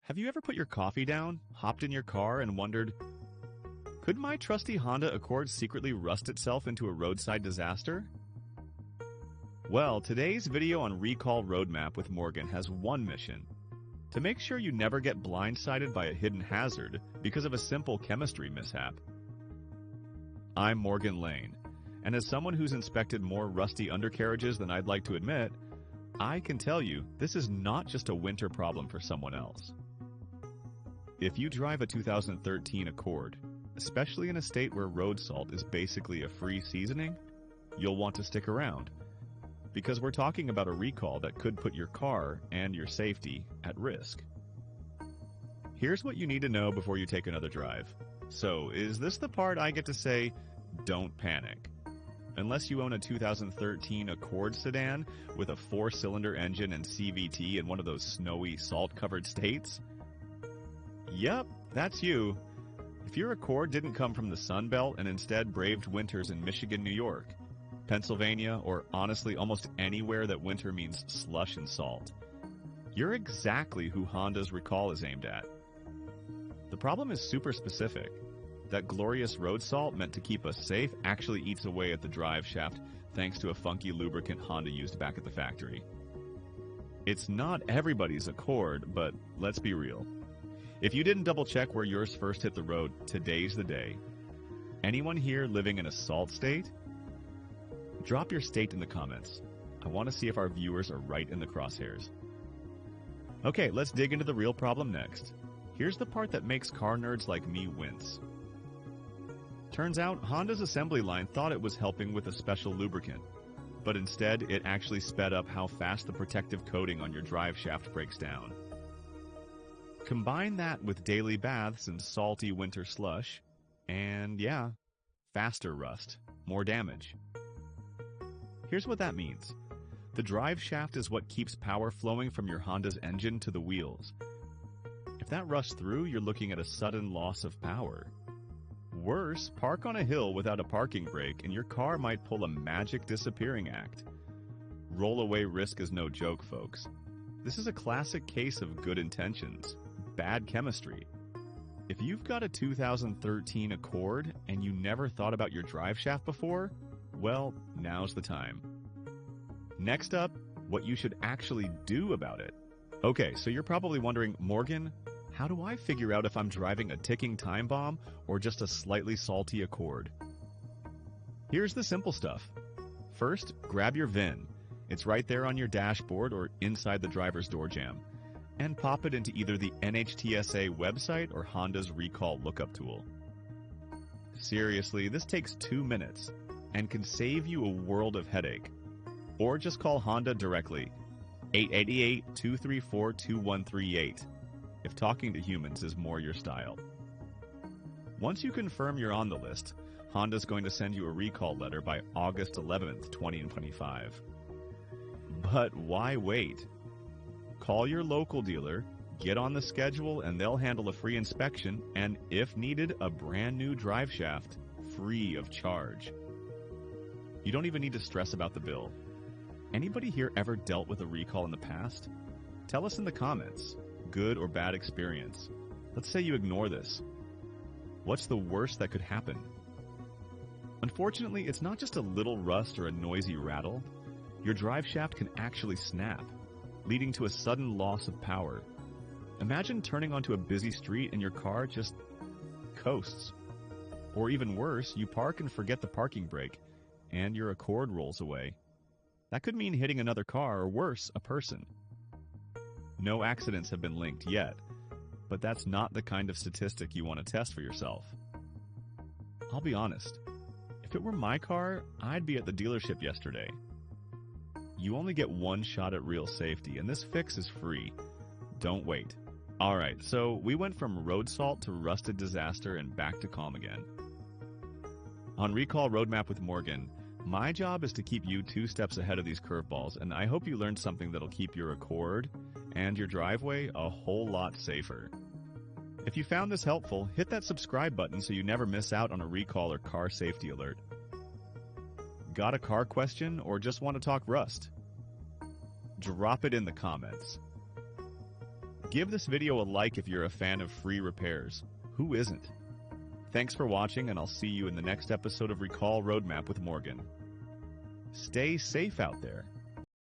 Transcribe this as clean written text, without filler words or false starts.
Have you ever put your coffee down, hopped in your car, and wondered, could my trusty Honda Accord secretly rust itself into a roadside disaster? Well, today's video on Recall Roadmap with Morgan has one mission: to make sure you never get blindsided by a hidden hazard because of a simple chemistry mishap. I'm Morgan Lane, and as someone who's inspected more rusty undercarriages than I'd like to admit, I can tell you this is not just a winter problem for someone else. If you drive a 2013 Accord, especially in a state where road salt is basically a free seasoning, you'll want to stick around, because we're talking about a recall that could put your car and your safety at risk. Here's what you need to know before you take another drive. So, is this the part I get to say, don't panic? Unless you own a 2013 Accord sedan with a 4-cylinder engine and CVT in one of those snowy, salt-covered states? Yep, that's you. If your Accord didn't come from the Sun Belt and instead braved winters in Michigan, New York, Pennsylvania, or honestly almost anywhere that winter means slush and salt, you're exactly who Honda's recall is aimed at. The problem is super specific. That glorious road salt meant to keep us safe actually eats away at the drive shaft thanks to a funky lubricant Honda used back at the factory. It's not everybody's Accord, but let's be real. If you didn't double check where yours first hit the road, today's the day. Anyone here living in a salt state? Drop your state in the comments. I want to see if our viewers are right in the crosshairs. Okay, let's dig into the real problem next. Here's the part that makes car nerds like me wince. Turns out, Honda's assembly line thought it was helping with a special lubricant, but instead it actually sped up how fast the protective coating on your drive shaft breaks down. Combine that with daily baths and salty winter slush, and yeah, faster rust, more damage. Here's what that means. The drive shaft is what keeps power flowing from your Honda's engine to the wheels. If that rusts through, you're looking at a sudden loss of power. Worse, park on a hill without a parking brake and your car might pull a magic disappearing act. Rollaway risk is no joke, folks. This is a classic case of good intentions, bad chemistry. If you've got a 2013 Accord and you never thought about your drive shaft before, well, now's the time. Next up, what you should actually do about it. Okay, so you're probably wondering, Morgan, how do I figure out if I'm driving a ticking time bomb or just a slightly salty Accord? Here's the simple stuff. First, grab your VIN. It's right there on your dashboard or inside the driver's door jamb, and pop it into either the NHTSA website or Honda's recall lookup tool. Seriously, this takes 2 minutes and can save you a world of headache. Or just call Honda directly, 888-234-2138, if talking to humans is more your style. Once you confirm you're on the list, Honda's going to send you a recall letter by August 11th, 2025. But why wait? Call your local dealer, get on the schedule, and they'll handle a free inspection and, if needed, a brand new drive shaft, free of charge. You don't even need to stress about the bill. Anybody here ever dealt with a recall in the past? Tell us in the comments. Good or bad experience. Let's say you ignore this. What's the worst that could happen? Unfortunately, it's not just a little rust or a noisy rattle. Your drive shaft can actually snap, leading to a sudden loss of power. Imagine turning onto a busy street and your car just coasts. Or even worse, you park and forget the parking brake, and your Accord rolls away. That could mean hitting another car, or worse, a person. No accidents have been linked yet, but that's not the kind of statistic you want to test for yourself. I'll be honest, if it were my car, I'd be at the dealership yesterday. You only get one shot at real safety, and this fix is free. Don't wait. Alright, so we went from road salt to rusted disaster and back to calm again. On Recall Roadmap with Morgan, my job is to keep you 2 steps ahead of these curveballs, and I hope you learned something that'll keep your Accord and your driveway a whole lot safer. If you found this helpful, hit that subscribe button so you never miss out on a recall or car safety alert. Got a car question or just want to talk rust? Drop it in the comments. Give this video a like if you're a fan of free repairs. Who isn't? Thanks for watching, and I'll see you in the next episode of Recall Roadmap with Morgan. Stay safe out there.